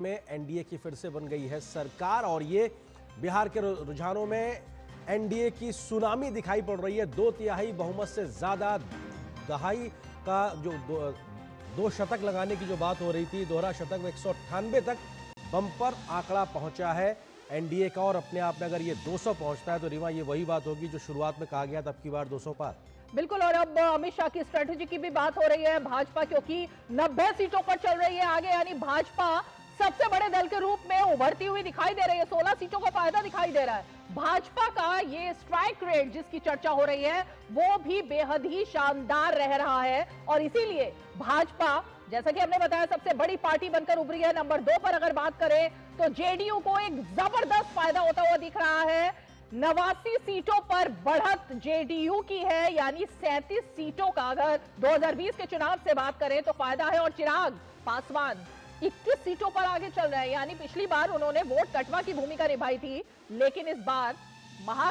में एनडीए की फिर से बन गई है सरकार और ये बिहार के रुझानों में एनडीए की सुनामी दिखाई पड़ रही है। 2/3 बहुमत से ज्यादा, दहाई का जो दो शतक लगाने की जो बात हो रही थी, दोहरा शतक 198 तक बम्पर आंकड़ा पहुंचा है एनडीए का। और अपने आप में अगर ये 200 पहुंचता है तो रीवा ये वही बात होगी जो शुरुआत में कहा गया था, अब की बार 200 पार। बिल्कुल। और अब अमित शाह की स्ट्रेटेजी की भी बात हो रही है। भाजपा क्योंकि 90 सीटों पर चल रही है आगे, यानी भाजपा सबसे बड़े दल के रूप में उभरती हुई दिखाई दे रही है। 16 सीटों का फायदा दिखाई दे रहा है। भाजपा का ये स्ट्राइक रेट जिसकी चर्चा हो रही है वो भी बेहद ही शानदार रह रहा है और इसीलिए भाजपा, जैसा कि हमने बताया, सबसे बड़ी पार्टी बनकर उभरी है। नंबर 2 पर अगर बात करें तो जेडीयू को एक जबरदस्त फायदा होता हुआ दिख रहा है। 89 सीटों पर बढ़त जेडीयू की है, यानी 37 सीटों का अगर 2020 के चुनाव से बात करें तो फायदा है। और चिराग पासवान 21 सीटों पर आगे चल रहे हैं, यानी पिछली बार उन्होंने वोट कटवा की भूमिका निभाई थी, लेकिन इस बार महा